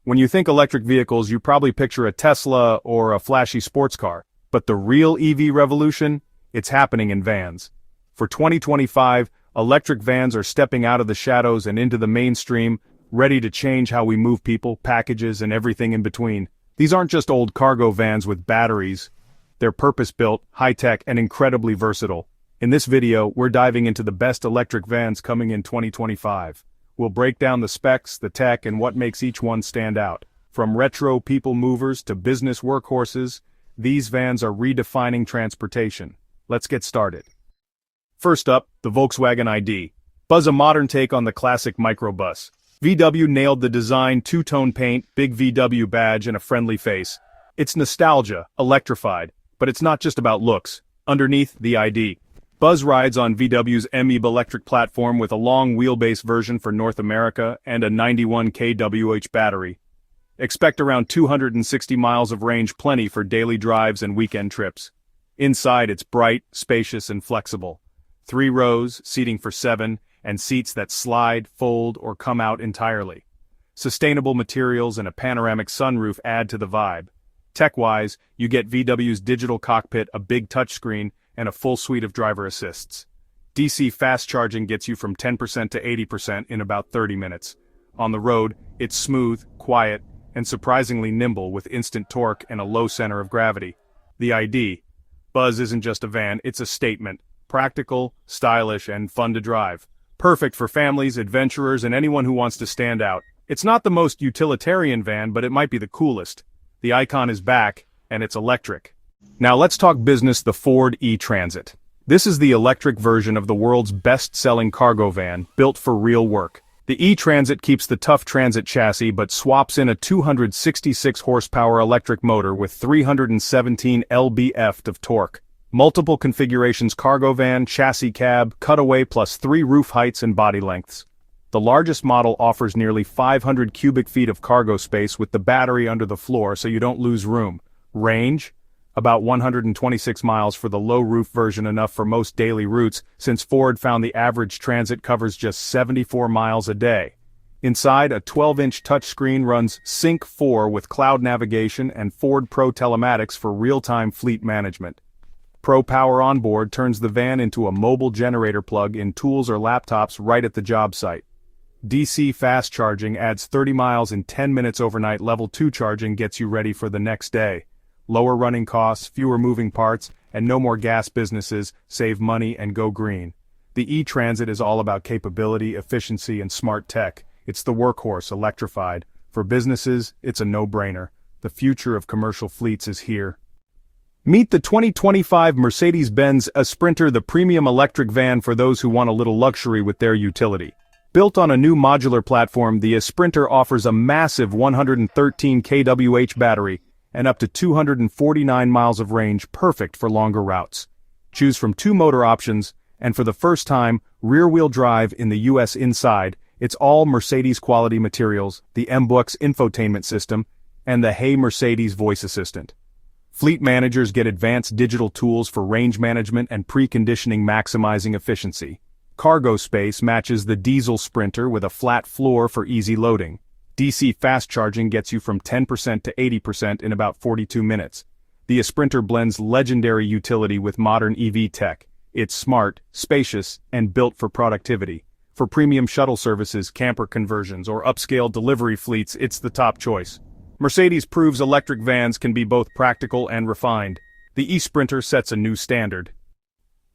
When you think electric vehicles, you probably picture a Tesla or a flashy sports car. But the real EV revolution? It's happening in vans. For 2025, electric vans are stepping out of the shadows and into the mainstream, ready to change how we move people, packages, and everything in between. These aren't just old cargo vans with batteries. They're purpose-built, high-tech, and incredibly versatile. In this video, we're diving into the best electric vans coming in 2025. We'll break down the specs, the tech, and what makes each one stand out. From retro people movers to business workhorses, these vans are redefining transportation. Let's get started. First up, the Volkswagen ID. Buzz, a modern take on the classic microbus. VW nailed the design, two-tone paint, big VW badge, and a friendly face. It's nostalgia, electrified, but it's not just about looks. Underneath, the ID. Buzz rides on VW's MEB electric platform with a long wheelbase version for North America and a 91 kWh battery. Expect around 260 miles of range, plenty for daily drives and weekend trips. Inside, it's bright, spacious, and flexible. 3 rows, seating for 7, and seats that slide, fold, or come out entirely. Sustainable materials and a panoramic sunroof add to the vibe. Tech-wise, you get VW's digital cockpit, a big touchscreen, and a full suite of driver assists. DC fast charging gets you from 10% to 80% in about 30 minutes. On the road, it's smooth, quiet, and surprisingly nimble with instant torque and a low center of gravity. The ID. Buzz isn't just a van, it's a statement. Practical, stylish, and fun to drive. Perfect for families, adventurers, and anyone who wants to stand out. It's not the most utilitarian van, but it might be the coolest. The icon is back, and it's electric. Now let's talk business, the Ford E-Transit. This is the electric version of the world's best-selling cargo van, built for real work. The E-Transit keeps the tough transit chassis but swaps in a 266 horsepower electric motor with 317 lb-ft of torque. Multiple configurations: cargo van, chassis cab, cutaway, plus 3 roof heights and body lengths. The largest model offers nearly 500 cubic feet of cargo space with the battery under the floor so you don't lose room. Range? About 126 miles for the low-roof version, enough for most daily routes, since Ford found the average Transit covers just 74 miles a day. Inside, a 12-inch touchscreen runs Sync 4 with cloud navigation and Ford Pro telematics for real-time fleet management. Pro Power onboard turns the van into a mobile generator plug-in tools or laptops right at the job site. DC fast charging adds 30 miles in 10 minutes overnight. Level 2 charging gets you ready for the next day. Lower running costs, fewer moving parts, and no more gas. Businesses save money and go green. The E-Transit is all about capability, efficiency, and smart tech. It's the workhorse, electrified. For businesses, it's a no-brainer. The future of commercial fleets is here. Meet the 2025 Mercedes-Benz Sprinter, the premium electric van for those who want a little luxury with their utility. Built on a new modular platform, the Sprinter offers a massive 113 kWh battery and up to 249 miles of range, perfect for longer routes. Choose from 2 motor options, and for the first time, rear-wheel drive in the US. Inside, it's all Mercedes quality materials, the MBUX infotainment system, and the Hey Mercedes voice assistant. Fleet managers get advanced digital tools for range management and preconditioning, maximizing efficiency. Cargo space matches the diesel Sprinter with a flat floor for easy loading. DC fast charging gets you from 10% to 80% in about 42 minutes. The Sprinter blends legendary utility with modern EV tech. It's smart, spacious, and built for productivity. For premium shuttle services, camper conversions, or upscale delivery fleets, it's the top choice. Mercedes proves electric vans can be both practical and refined. The E-Sprinter sets a new standard.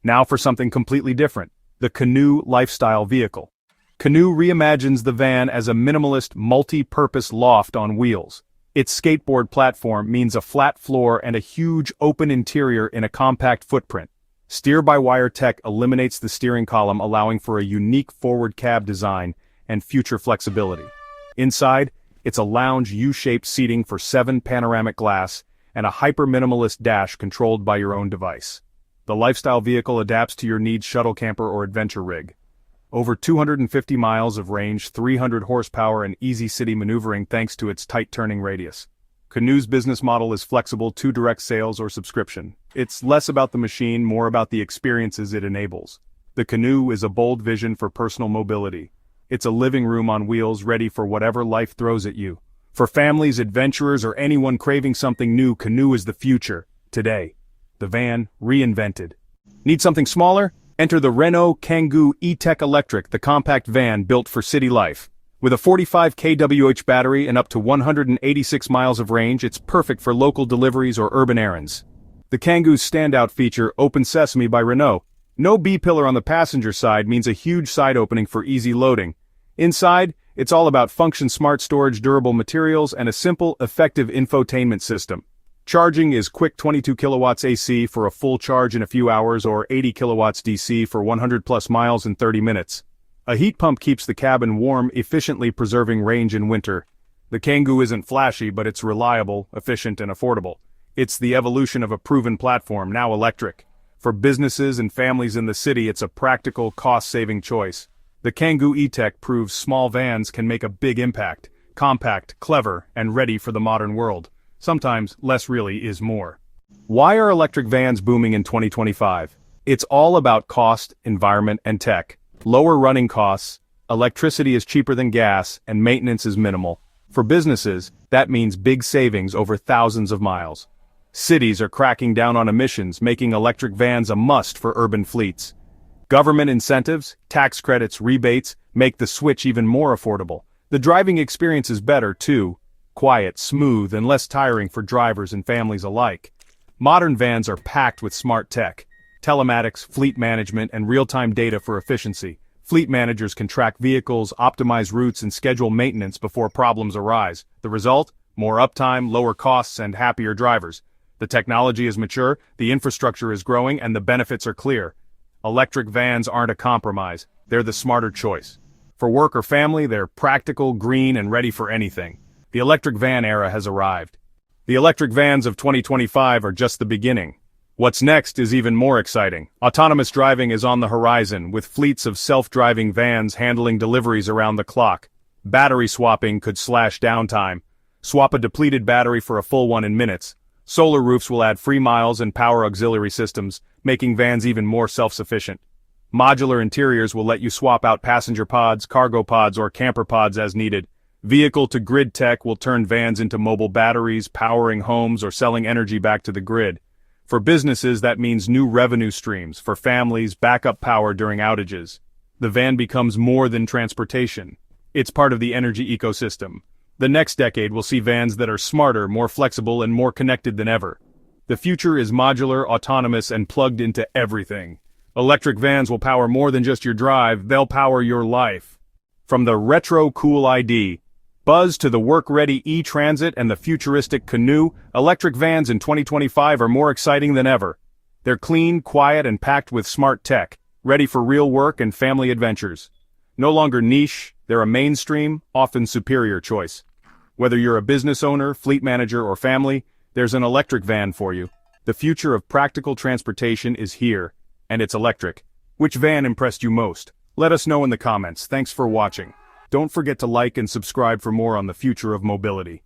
Now for something completely different, the Canoo lifestyle vehicle. Canoo reimagines the van as a minimalist, multi-purpose loft on wheels. Its skateboard platform means a flat floor and a huge open interior in a compact footprint. Steer-by-wire tech eliminates the steering column, allowing for a unique forward cab design and future flexibility. Inside, it's a lounge U-shaped seating for 7 panoramic glass and a hyper-minimalist dash controlled by your own device. The lifestyle vehicle adapts to your needs: shuttle camper or adventure rig. Over 250 miles of range, 300 horsepower, and easy city maneuvering thanks to its tight turning radius. Canoo's business model is flexible to direct sales or subscription. It's less about the machine, more about the experiences it enables. The Canoo is a bold vision for personal mobility. It's a living room on wheels, ready for whatever life throws at you. For families, adventurers, or anyone craving something new, Canoo is the future. Today, the van reinvented. Need something smaller? Enter the Renault Kangoo E-Tech Electric, the compact van built for city life. With a 45 kWh battery and up to 186 miles of range, it's perfect for local deliveries or urban errands. The Kangoo's standout feature, Open Sesame by Renault. No B-pillar on the passenger side means a huge side opening for easy loading. Inside, it's all about function, smart storage, durable materials, and a simple, effective infotainment system. Charging is quick 22 kilowatts AC for a full charge in a few hours or 80 kilowatts DC for 100 plus miles in 30 minutes. A heat pump keeps the cabin warm, efficiently preserving range in winter. The Kangoo isn't flashy, but it's reliable, efficient, and affordable. It's the evolution of a proven platform, now electric. For businesses and families in the city, it's a practical, cost-saving choice. The Kangoo E-Tech proves small vans can make a big impact, compact, clever, and ready for the modern world. Sometimes, less really is more. Why are electric vans booming in 2025? It's all about cost, environment, and tech. Lower running costs, electricity is cheaper than gas, and maintenance is minimal. For businesses, that means big savings over thousands of miles. Cities are cracking down on emissions, making electric vans a must for urban fleets. Government incentives, tax credits, rebates, make the switch even more affordable. The driving experience is better, too. Quiet, smooth, and less tiring for drivers and families alike. Modern vans are packed with smart tech. Telematics, fleet management, and real-time data for efficiency. Fleet managers can track vehicles, optimize routes, and schedule maintenance before problems arise. The result? More uptime, lower costs, and happier drivers. The technology is mature, the infrastructure is growing, and the benefits are clear. Electric vans aren't a compromise. They're the smarter choice. For work or family, they're practical, green, and ready for anything. The electric van era has arrived. The electric vans of 2025 are just the beginning. What's next is even more exciting. Autonomous driving is on the horizon, with fleets of self-driving vans handling deliveries around the clock. Battery swapping could slash downtime. Swap a depleted battery for a full one in minutes. Solar roofs will add free miles and power auxiliary systems, making vans even more self-sufficient. Modular interiors will let you swap out passenger pods, cargo pods, or camper pods as needed. Vehicle-to-grid tech will turn vans into mobile batteries, powering homes or selling energy back to the grid. For businesses, that means new revenue streams. For families, backup power during outages. The van becomes more than transportation. It's part of the energy ecosystem. The next decade will see vans that are smarter, more flexible, and more connected than ever. The future is modular, autonomous, and plugged into everything. Electric vans will power more than just your drive, they'll power your life. From the retro cool ID, Buzz to the work-ready e-Transit and the futuristic Canoo, electric vans in 2025 are more exciting than ever. They're clean, quiet, and packed with smart tech, ready for real work and family adventures. No longer niche, they're a mainstream, often superior choice. Whether you're a business owner, fleet manager, or family, there's an electric van for you. The future of practical transportation is here, and it's electric. Which van impressed you most? Let us know in the comments. Thanks for watching. Don't forget to like and subscribe for more on the future of mobility.